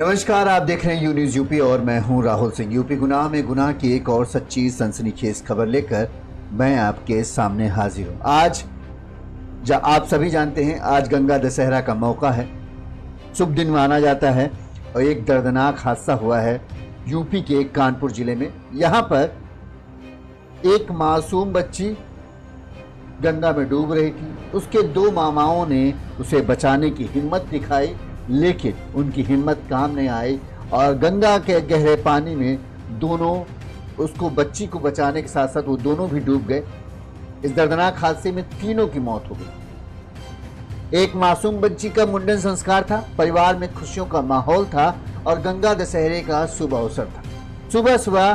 नमस्कार, आप देख रहे हैं यू न्यूज़ यूपी और मैं हूं राहुल सिंह। यूपी गुनाह में गुनाह की एक और सच्ची सनसनीखेज खबर लेकर मैं आपके सामने हाजिर हूं। आज आप सभी जानते हैं, आज गंगा दशहरा का मौका है, शुभ दिन माना जाता है और एक दर्दनाक हादसा हुआ है यूपी के कानपुर जिले में। यहाँ पर एक मासूम बच्ची गंगा में डूब रही थी। उसके दो मामाओं ने उसे बचाने की हिम्मत दिखाई, लेकिन उनकी हिम्मत काम नहीं आई और गंगा के गहरे पानी में दोनों बच्ची को बचाने के साथ साथ वो दोनों भी डूब गए। इस दर्दनाक हादसे में तीनों की मौत हो गई। एक मासूम बच्ची का मुंडन संस्कार था, परिवार में खुशियों का माहौल था और गंगा दशहरे का शुभ अवसर था। सुबह सुबह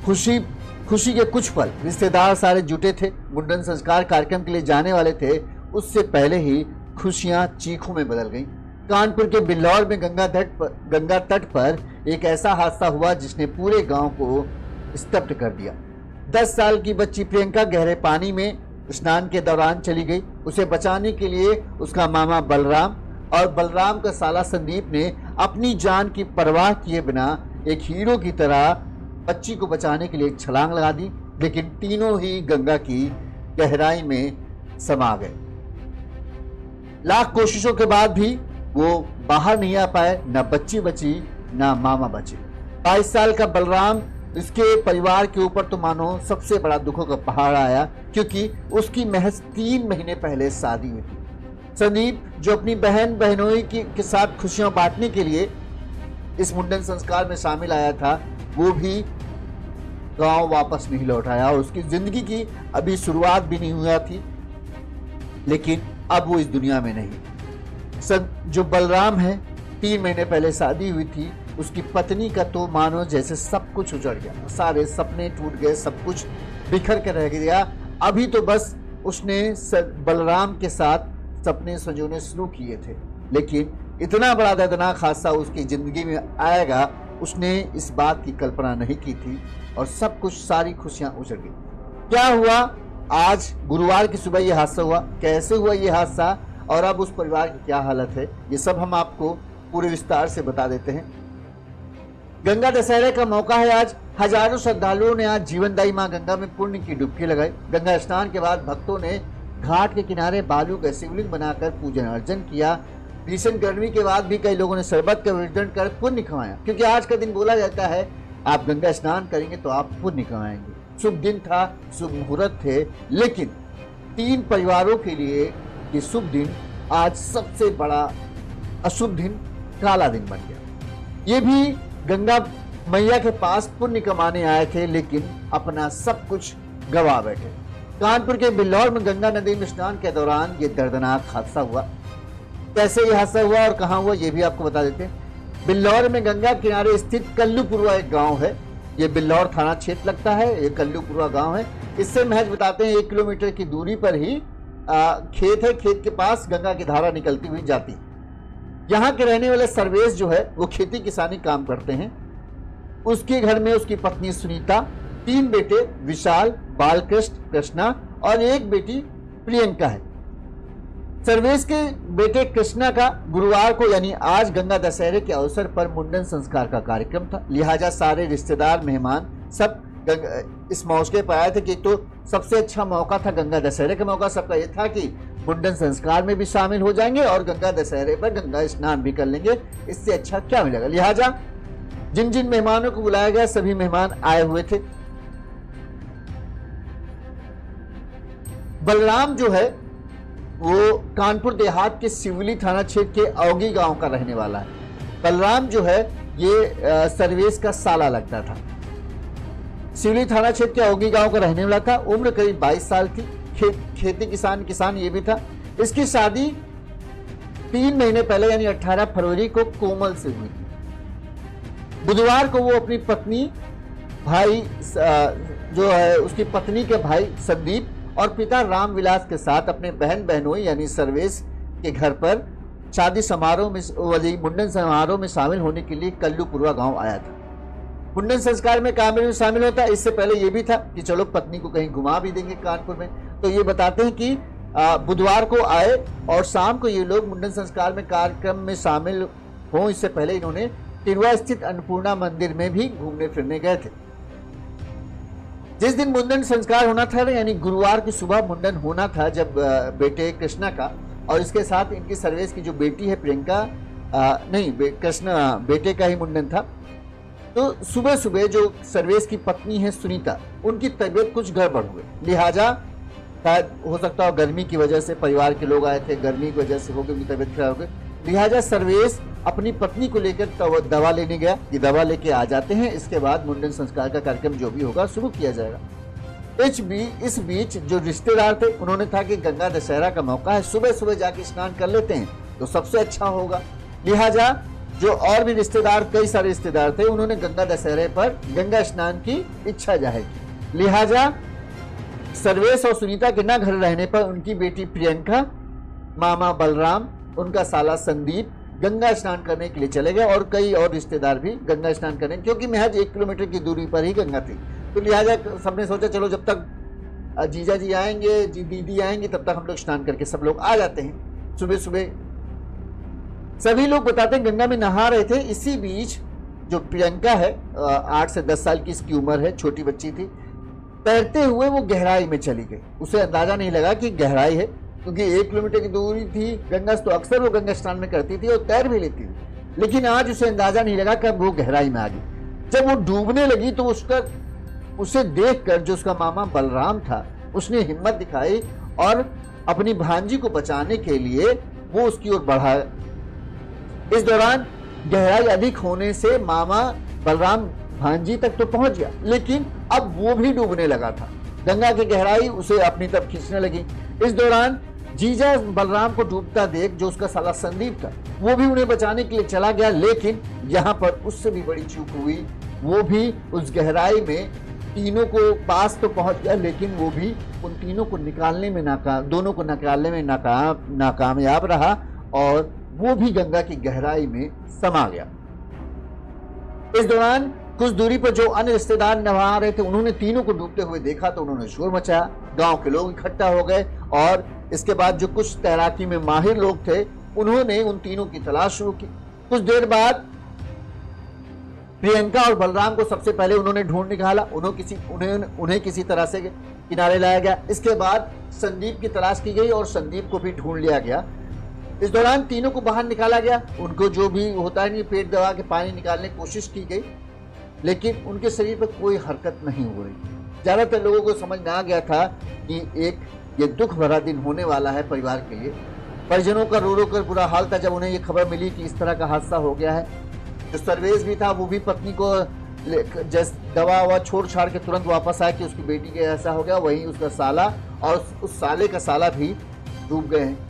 खुशी के कुछ पल रिश्तेदार सारे जुटे थे, मुंडन संस्कार कार्यक्रम के लिए जाने वाले थे। उससे पहले ही खुशियां चीखों में बदल गईं। कानपुर के बिल्लौर में गंगा तट पर एक ऐसा हादसा हुआ जिसने पूरे गांव को स्तब्ध कर दिया। 10 साल की बच्ची प्रियंका गहरे पानी में स्नान के दौरान चली गई। उसे बचाने के लिए उसका मामा बलराम और बलराम का साला संदीप ने अपनी जान की परवाह किए बिना एक हीरो की तरह बच्ची को बचाने के लिए एक छलांग लगा दी, लेकिन तीनों ही गंगा की गहराई में समा गए। लाख कोशिशों के बाद भी वो बाहर नहीं आ पाए, न बच्ची बची न मामा बचे। 22 साल का बलराम, इसके परिवार के ऊपर तो मानो सबसे बड़ा दुखों का पहाड़ आया, क्योंकि उसकी महज 3 महीने पहले शादी हुई थी। संदीप, जो अपनी बहनोई के साथ खुशियां बांटने के लिए इस मुंडन संस्कार में शामिल आया था, वो भी गांव वापस नहीं लौट आया और उसकी जिंदगी की अभी शुरुआत भी नहीं हुआ थी, लेकिन अब वो इस दुनिया में नहीं। जो बलराम है, 3 महीने पहले शादी हुई थी, उसकी पत्नी का तो मानो जैसे सब कुछ उजड़ गया, सारे सपने टूट गए, सब कुछ बिखर कर रह गया। अभी तो बस उसने बलराम के साथ सपने संजोने शुरू किए थे, लेकिन इतना बड़ा दर्दनाक हादसा उसकी जिंदगी में आएगा, उसने इस बात की कल्पना नहीं की थी और सब कुछ, सारी खुशियां उजड़ गई। क्या हुआ? आज गुरुवार की सुबह ये हादसा हुआ। कैसे हुआ ये हादसा और अब उस परिवार की क्या हालत है, ये सब हम आपको पूरे विस्तार से बता देते हैं। गंगा दशहरे का मौका है आज। हजारों श्रद्धालुओं ने आज जीवनदायी मां गंगा में पुण्य की डुबकी लगाई। गंगा स्नान के बाद भक्तों ने घाट के किनारे बालू का शिवलिंग बनाकर पूजन अर्चन किया। भीषण गर्मी के बाद भी कई लोगों ने शरबत का वितरण कर पुण्य कमाया, क्योंकि आज का दिन बोला जाता है आप गंगा स्नान करेंगे तो आप पुण्य कमाएंगे। शुभ दिन था, शुभ मुहूर्त थे, लेकिन 3 परिवारों के लिए ये शुभ दिन आज सबसे बड़ा अशुभ दिन, काला दिन बन गया। ये भी गंगा मैया के पास पुण्य कमाने आए थे, लेकिन अपना सब कुछ गवा बैठे। कानपुर के बिल्लौर में गंगा नदी में स्नान के दौरान ये दर्दनाक हादसा हुआ। कैसे ये हादसा हुआ और कहां हुआ, ये भी आपको बता देते हैं। बिल्लौर में गंगा किनारे स्थित कल्लूपुरवा एक गांव है। ये बिल्लौर थाना क्षेत्र लगता है, ये कल्लूपुरवा गांव है। इससे महज बताते हैं 1 किलोमीटर की दूरी पर ही खेत है। खेत के पास गंगा की धारा निकलती हुई जाती। यहाँ के रहने वाले सर्वेश जो है वो खेती किसानी काम करते हैं। उसके घर में उसकी पत्नी सुनीता, 3 बेटे विशाल, बालकृष्ण, कृष्णा और एक बेटी प्रियंका है। सर्वेश के बेटे कृष्णा का गुरुवार को यानी आज गंगा दशहरे के अवसर पर मुंडन संस्कार का कार्यक्रम था, लिहाजा सारे रिश्तेदार, मेहमान सब इस मौके पर आए थे कि तो सबसे अच्छा मौका था, गंगा दशहरे का मौका सबका ये था कि मुंडन संस्कार में भी शामिल हो जाएंगे और गंगा दशहरे पर गंगा स्नान भी कर लेंगे। इससे अच्छा क्या मिलेगा। लिहाजा जिन जिन मेहमानों को बुलाया गया सभी मेहमान आए हुए थे। बलराम जो है वो कानपुर देहात के सिवली थाना क्षेत्र के औगी गांव का रहने वाला है। बलराम जो है ये सर्वेश का साला लगता था। सिवली थाना क्षेत्र के औगी गांव का रहने वाला था। उम्र करीब 22 साल थी। खेती किसान ये भी था। इसकी शादी 3 महीने पहले यानी 18 फरवरी को कोमल से हुई थी। बुधवार को वो अपनी पत्नी, भाई जो है उसकी पत्नी के भाई संदीप और पिता रामविलास के साथ अपने बहनोई यानी सर्वेश के घर पर शादी समारोह में, मुंडन समारोह में शामिल होने के लिए कल्लूपुरवा गांव आया था। मुंडन संस्कार में काम में शामिल होता है। इससे पहले ये भी था कि चलो पत्नी को कहीं घुमा भी देंगे कानपुर में। तो ये बताते हैं कि बुधवार को आए और शाम को ये लोग मुंडन संस्कार में कार्यक्रम में शामिल हो इससे पहले इन्होंने टिरवा स्थित अन्नपूर्णा मंदिर में भी घूमने फिरने गए थे। जिस दिन मुंडन संस्कार होना था, यानी गुरुवार की सुबह मुंडन होना था, जब बेटे कृष्णा का और इसके साथ इनकी सर्वेश की जो बेटी है प्रियंका, कृष्णा बेटे का ही मुंडन था। तो सुबह सुबह जो सर्वेश की पत्नी है सुनीता, उनकी तबीयत कुछ गड़बड़ हुई, लिहाजा शायद हो सकता हो गर्मी की वजह से, परिवार के लोग आए थे, गर्मी की वजह से हो गई उनकी तबीयत खराब हो गई, लिहाजा सर्वेश अपनी पत्नी को लेकर दवा लेने गया कि दवा लेके आ जाते हैं, इसके बाद मुंडन संस्कार का कार्यक्रम जो भी होगा शुरू किया जाएगा। इस बीच जो रिश्तेदार थे उन्होंने था कि गंगा दशहरा का मौका है, सुबह सुबह जाके स्नान कर लेते हैं तो सबसे अच्छा होगा। लिहाजा जो और भी रिश्तेदार, कई सारे रिश्तेदार थे, उन्होंने गंगा दशहरे पर गंगा स्नान की इच्छा जाहिर की। लिहाजा सर्वेश और सुनीता के न घर रहने पर उनकी बेटी प्रियंका, मामा बलराम, उनका साला संदीप गंगा स्नान करने के लिए चले गए और कई और रिश्तेदार भी गंगा स्नान करने, क्योंकि महज 1 किलोमीटर की दूरी पर ही गंगा थी। तो लिहाजा सबने सोचा चलो जब तक जीजा जी आएंगे, दीदी आएंगे, तब तक हम लोग स्नान करके सब लोग आ जाते हैं। सुबह सुबह सभी लोग बताते हैं गंगा में नहा रहे थे। इसी बीच जो प्रियंका है, 8 से 10 साल की इसकी उम्र है, छोटी बच्ची थी, तैरते हुए वो गहराई में चली गई। उसे अंदाजा नहीं लगा कि गहराई है, क्योंकि 1 किलोमीटर की दूरी थी गंगा, तो अक्सर वो गंगा स्नान में करती थी और तैर भी लेती थी, लेकिन आज उसे अंदाजा नहीं लगा कब वो गहराई में आ गई। जब वो डूबने लगी तो उसे देखकर जो उसका मामा बलराम था, उसने हिम्मत दिखाई और अपनी भांजी को बचाने के लिए वो उसकी ओर बढ़ा। इस दौरान गहराई अधिक होने से मामा बलराम भांजी तक तो पहुंच गया, लेकिन अब वो भी डूबने लगा था। गंगा की गहराई उसे अपनी तरफ खींचने लगी। इस दौरान जीजा बलराम को डूबता देख जो उसका साला संदीप था, वो भी उन्हें बचाने के लिए चला गया, लेकिन यहाँ पर उससे भी बड़ी चूक हुई। वो भी उस गहराई में तीनों को पास तो पहुंच गया, लेकिन वो भी उन तीनों को निकालने में दोनों को निकालने में नाकामयाब रहा और वो भी गंगा की गहराई में समा गया। इस दौरान कुछ दूरी पर जो अन्य रिश्तेदार नहा रहे थे, उन्होंने तीनों को डूबते हुए देखा तो उन्होंने शोर मचाया। गांव के लोग इकट्ठा हो गए और इसके बाद जो कुछ तैराकी में माहिर लोग थे, उन्होंने उन तीनों की तलाश शुरू की। कुछ देर बाद प्रियंका और बलराम को सबसे पहले उन्होंने ढूंढ निकाला, उन्हें किसी तरह से किनारे लाया गया। इसके बाद संदीप की तलाश की गई और संदीप को भी ढूंढ लिया गया। इस दौरान तीनों को बाहर निकाला गया। उनको जो भी होता है, पेट दबा के पानी निकालने की कोशिश की गई, लेकिन उनके शरीर पर कोई हरकत नहीं हो रही। ज्यादातर लोगों को समझ में आ गया था कि ये दुख भरा दिन होने वाला है परिवार के लिए। परिजनों का रो रो कर बुरा हाल था जब उन्हें ये खबर मिली कि इस तरह का हादसा हो गया है। जो सर्वेश भी था, वो भी पत्नी को दवा ववा छोड़ छाड़ के तुरंत वापस आया कि उसकी बेटी के ऐसा हो गया। वहीं उसका साला और उस साले का साला भी डूब गए हैं।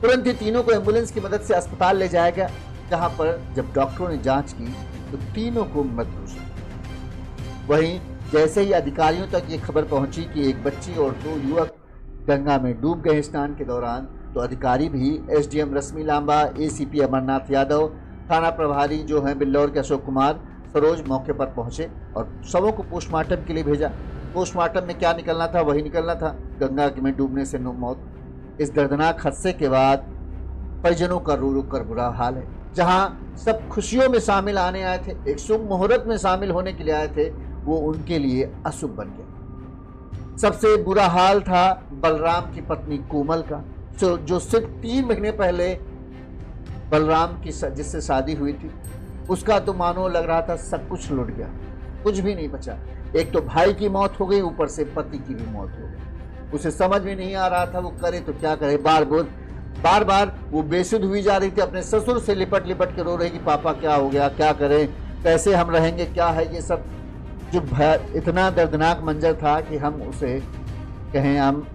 तुरंत ही तीनों को एम्बुलेंस की मदद से अस्पताल ले जाया गया, जहां पर जब डॉक्टरों ने जांच की तो तीनों को मृत घोषित। वहीं जैसे ही अधिकारियों तक ये खबर पहुंची कि एक बच्ची और 2 युवक गंगा में डूब गए स्नान के दौरान, तो अधिकारी भी एसडीएम रश्मि लांबा, एसीपी अमरनाथ यादव, थाना प्रभारी जो हैं बिल्लौर के अशोक कुमार सरोज मौके पर पहुंचे और शवों को पोस्टमार्टम के लिए भेजा। पोस्टमार्टम में क्या निकलना था वही निकलना था, गंगा में डूबने से मौत। इस दर्दनाक हादसे के बाद परिजनों का रो रो कर बुरा हाल है। जहां सब खुशियों में शामिल आने आए थे, एक शुभ मुहूर्त में शामिल होने के लिए आए थे, वो उनके लिए अशुभ बन गया। सबसे बुरा हाल था बलराम की पत्नी कोमल का, जो सिर्फ 3 महीने पहले बलराम की जिससे शादी हुई थी, उसका तो मानो लग रहा था सब कुछ लुट गया, कुछ भी नहीं बचा। एक तो भाई की मौत हो गई, ऊपर से पति की भी मौत हो गई। उसे समझ में नहीं आ रहा था वो करे तो क्या करे। बार बार वो बेसुध हुई जा रही थी, अपने ससुर से लिपट लिपट के रो रही कि पापा क्या हो गया, क्या करें, कैसे हम रहेंगे, क्या है ये सब। जो इतना दर्दनाक मंजर था कि हम उसे कहें, हम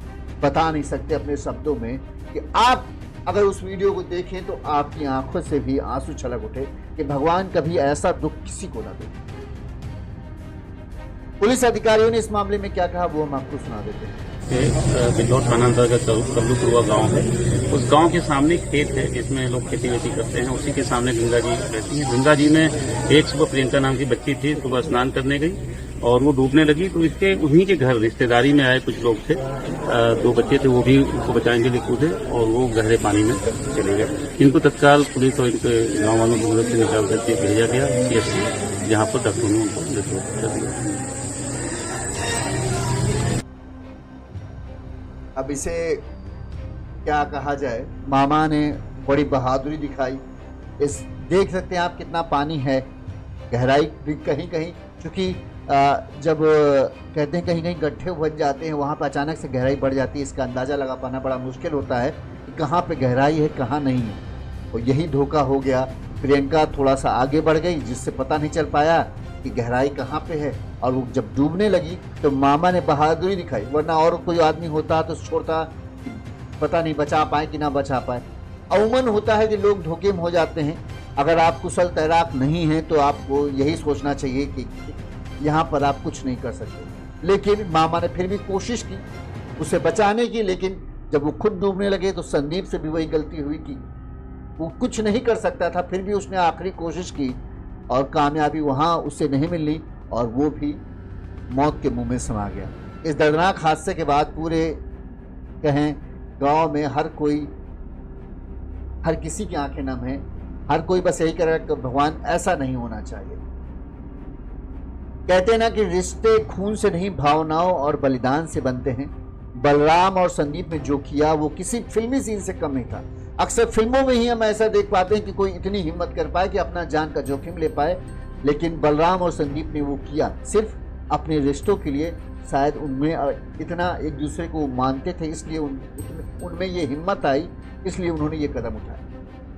बता नहीं सकते अपने शब्दों में। कि आप अगर उस वीडियो को देखें तो आपकी आंखों से भी आंसू छलक उठे कि भगवान कभी ऐसा दुख किसी को ना दे। पुलिस अधिकारियों ने इस मामले में क्या कहा वो हम आपको सुना देते हैं। बिल्लौर थाना अंतर्गत कल्लूपुरवा गांव है। उस गांव के सामने खेत है जिसमें लोग खेती वेती करते हैं, उसी के सामने गंगा जी रहती है। गंगा जी में एक सुबह प्रियंका नाम की बच्ची थी, सुबह स्नान करने गई और वो डूबने लगी तो इसके उन्हीं के घर रिश्तेदारी में आए कुछ लोग थे, 2 बच्चे थे, वो भी उसको बचाने के लिए कूदे और वो गहरे पानी में चले गए। इनको तत्काल पुलिस और इनके गाँव वालों की मदद से निकाल करके भेजा गया CSC, जहाँ पर डॉक्टरों ने उनको डिस्पोज कर दिया। अब इसे क्या कहा जाए, मामा ने बड़ी बहादुरी दिखाई। इस देख सकते हैं आप कितना पानी है, गहराई भी कहीं कहीं, क्योंकि जब कहते हैं कहीं कहीं गड्ढे बन जाते हैं वहाँ पर अचानक से गहराई बढ़ जाती है, इसका अंदाज़ा लगा पाना बड़ा मुश्किल होता है कि कहाँ पे गहराई है कहाँ नहीं है। और यही धोखा हो गया। प्रियंका थोड़ा सा आगे बढ़ गई जिससे पता नहीं चल पाया कि गहराई कहाँ पे है, और वो जब डूबने लगी तो मामा ने बहादुरी दिखाई, वरना और कोई आदमी होता तो छोड़ता, पता नहीं बचा पाए कि ना बचा पाए। अमूमन होता है कि लोग धोखे में हो जाते हैं। अगर आप कुशल तैराक नहीं हैं तो आपको यही सोचना चाहिए कि यहाँ पर आप कुछ नहीं कर सकते। लेकिन मामा ने फिर भी कोशिश की उसे बचाने की, लेकिन जब वो खुद डूबने लगे तो संदीप से भी वही गलती हुई कि वो कुछ नहीं कर सकता था, फिर भी उसने आखिरी कोशिश की और कामयाबी वहाँ उससे नहीं मिली और वो भी मौत के मुंह में समा गया। इस दर्दनाक हादसे के बाद पूरे कहें गांव में हर किसी की आंखें नम हैं। हर कोई बस यही कह रहा है कि भगवान ऐसा नहीं होना चाहिए। कहते हैं ना कि रिश्ते खून से नहीं भावनाओं और बलिदान से बनते हैं। बलराम और संदीप ने जो किया वो किसी फिल्मी सीन से कम नहीं था। अक्सर फिल्मों में ही हम ऐसा देख पाते हैं कि कोई इतनी हिम्मत कर पाए कि अपना जान का जोखिम ले पाए, लेकिन बलराम और संदीप ने वो किया सिर्फ अपने रिश्तों के लिए। शायद उनमें इतना एक दूसरे को मानते थे, इसलिए उनमें ये हिम्मत आई, इसलिए उन्होंने ये कदम उठाया।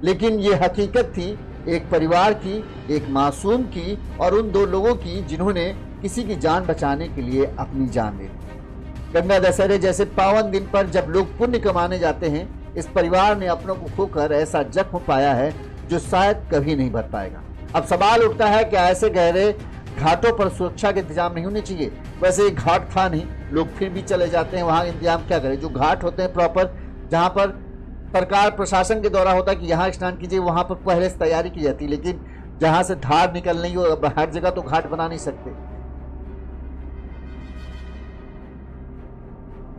लेकिन ये हकीकत थी एक परिवार की, एक मासूम की और उन 2 लोगों की जिन्होंने किसी की जान बचाने के लिए अपनी जान दे दी। गंगा दशहरे जैसे पावन दिन पर जब लोग पुण्य कमाने जाते हैं, इस परिवार ने अपनों को खोकर ऐसा जख्म पाया है जो शायद कभी नहीं भर पाएगा। अब सवाल उठता है कि ऐसे गहरे घाटों पर सुरक्षा के इंतजाम नहीं होने चाहिए। वैसे एक घाट था नहीं, लोग फिर भी चले जाते हैं, वहाँ इंतजाम क्या करें। जो घाट होते हैं प्रॉपर, जहाँ पर सरकार प्रशासन के द्वारा होता है कि यहाँ स्नान कीजिए, वहाँ पर पहले से तैयारी की जाती है। लेकिन जहाँ से धार निकल रही हो, हर जगह तो घाट बना नहीं सकते।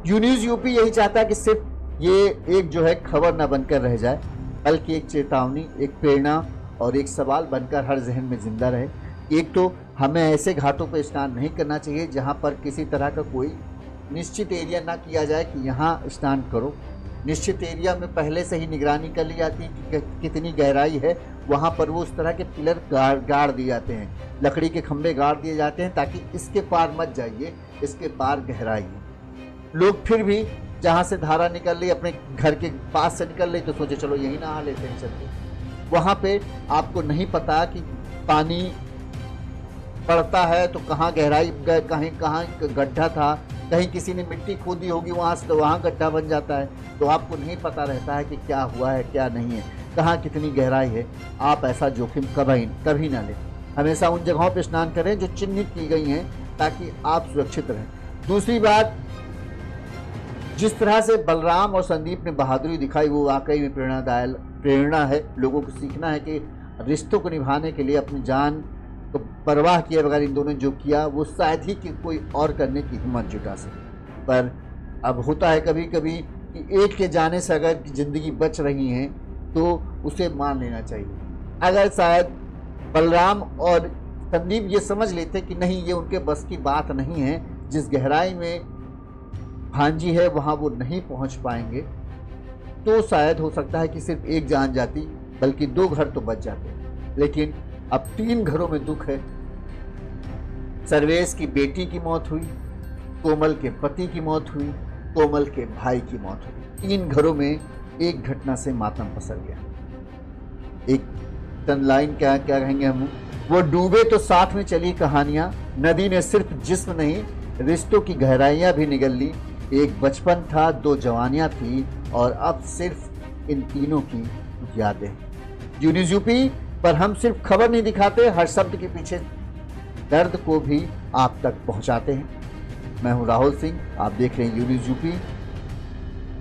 न्यूज़ यूपी यही चाहता है कि सिर्फ ये एक जो है खबर न बनकर रह जाए, बल्कि एक चेतावनी, एक प्रेरणा और एक सवाल बनकर हर जहन में जिंदा रहे। एक तो हमें ऐसे घाटों पर स्नान नहीं करना चाहिए जहाँ पर किसी तरह का कोई निश्चित एरिया ना किया जाए कि यहाँ स्नान करो। निश्चित एरिया में पहले से ही निगरानी कर ली जाती है कि कितनी गहराई है, वहाँ पर वो उस तरह के पिलर गाड़ दिए जाते हैं, लकड़ी के खंभे गाड़ दिए जाते हैं ताकि इसके पार मत जाइए, इसके पार गहराई है। लोग फिर भी जहाँ से धारा निकल रही, अपने घर के पास से निकल रही, तो सोचे चलो यही नहा लेते हैं चलते। वहाँ पे आपको नहीं पता कि पानी पड़ता है तो कहाँ गहराई, कहाँ गड्ढा था, कहीं किसी ने मिट्टी खोदी होगी वहाँ से तो वहाँ गड्ढा बन जाता है। तो आपको नहीं पता रहता है कि क्या हुआ है क्या नहीं है, कहाँ कितनी गहराई है। आप ऐसा जोखिम कभी ना लें। हमेशा उन जगहों पर स्नान करें जो चिन्हित की गई हैं ताकि आप सुरक्षित रहें। दूसरी बात, जिस तरह से बलराम और संदीप ने बहादुरी दिखाई वो वाकई में प्रेरणा है। लोगों को सीखना है कि रिश्तों को निभाने के लिए अपनी जान को परवाह किए बगैर इन दोनों ने जो किया वो शायद ही कि कोई और करने की हिम्मत जुटा सके। पर अब होता है कभी कभी कि एक के जाने से अगर ज़िंदगी बच रही है तो उसे मान लेना चाहिए। अगर शायद बलराम और संदीप ये समझ लेते कि नहीं ये उनके बस की बात नहीं है, जिस गहराई में भांजी है वहाँ वो नहीं पहुँच पाएंगे, तो शायद हो सकता है कि सिर्फ एक जान जाती बल्कि 2 घर तो बच जाते। लेकिन अब 3 घरों में दुख है। सर्वेश की बेटी की मौत हुई, कोमल के पति की मौत हुई, कोमल के भाई की मौत हुई। 3 घरों में एक घटना से मातम पसर गया। एक टन लाइन क्या कहेंगे हम, वो डूबे तो साथ में चली कहानियां, नदी ने सिर्फ जिस्म नहीं रिश्तों की गहराइयां भी निगल ली। एक बचपन था, 2 जवानियां थी और अब सिर्फ इन तीनों की यादें। न्यूज़ यूपी पर हम सिर्फ खबर नहीं दिखाते, हर शब्द के पीछे दर्द को भी आप तक पहुंचाते हैं। मैं हूं राहुल सिंह, आप देख रहे हैं न्यूज़ यूपी।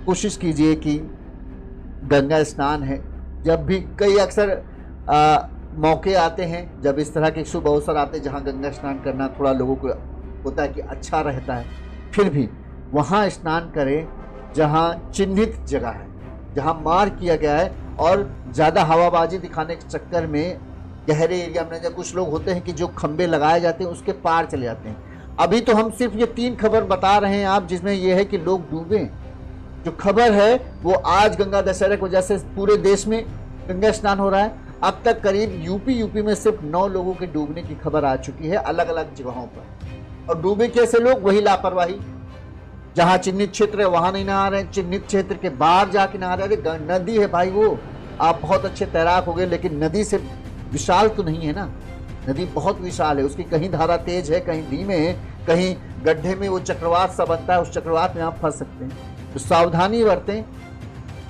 कोशिश कीजिए कि गंगा स्नान है, जब भी कई अक्सर मौके आते हैं जब इस तरह के शुभ अवसर आते हैं जहां गंगा स्नान करना थोड़ा लोगों को होता है कि अच्छा रहता है, फिर भी वहाँ स्नान करें जहाँ चिन्हित जगह है, जहाँ मार किया गया है, और ज़्यादा हवाबाजी दिखाने के चक्कर में गहरे एरिया में, जब कुछ लोग होते हैं कि जो खंबे लगाए जाते हैं उसके पार चले जाते हैं। अभी तो हम सिर्फ ये 3 खबर बता रहे हैं आप, जिसमें ये है कि लोग डूबे। जो खबर है वो आज गंगा दशहरा की वजह से पूरे देश में गंगा स्नान हो रहा है। अब तक करीब यूपी में सिर्फ 9 लोगों के डूबने की खबर आ चुकी है अलग अलग जगहों पर। और डूबे कैसे लोग? वही लापरवाही, जहां चिन्हित क्षेत्र है वहां नहीं नहा रहे, चिन्हित क्षेत्र के बाहर जाके नहा रहे। अरे नदी है भाई, वो आप बहुत अच्छे तैराक हो गए, लेकिन नदी से विशाल तो नहीं है ना। नदी बहुत विशाल है, उसकी कहीं धारा तेज है, कहीं धीमे है, कहीं गड्ढे में वो चक्रवात सा बनता है, उस चक्रवात में आप फंस सकते हैं। तो सावधानी बरतें,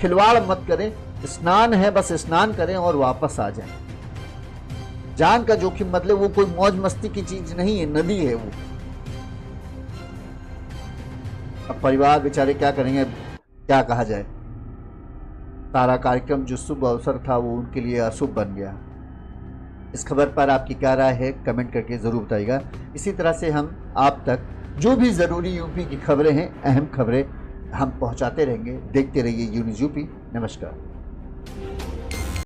खिलवाड़ मत करें। स्नान है, बस स्नान करें और वापस आ जाएं। जान का जोखिम मतलब वो कोई मौज मस्ती की चीज नहीं है, नदी है वो। अब परिवार बेचारे क्या करेंगे, क्या कहा जाए। सारा कार्यक्रम जो शुभ अवसर था वो उनके लिए अशुभ बन गया। इस खबर पर आपकी क्या राय है, कमेंट करके जरूर बताइएगा। इसी तरह से हम आप तक जो भी जरूरी यूपी की खबरें हैं, अहम खबरें हम पहुंचाते रहेंगे। देखते रहिए यूनिज़ यूपी। नमस्कार।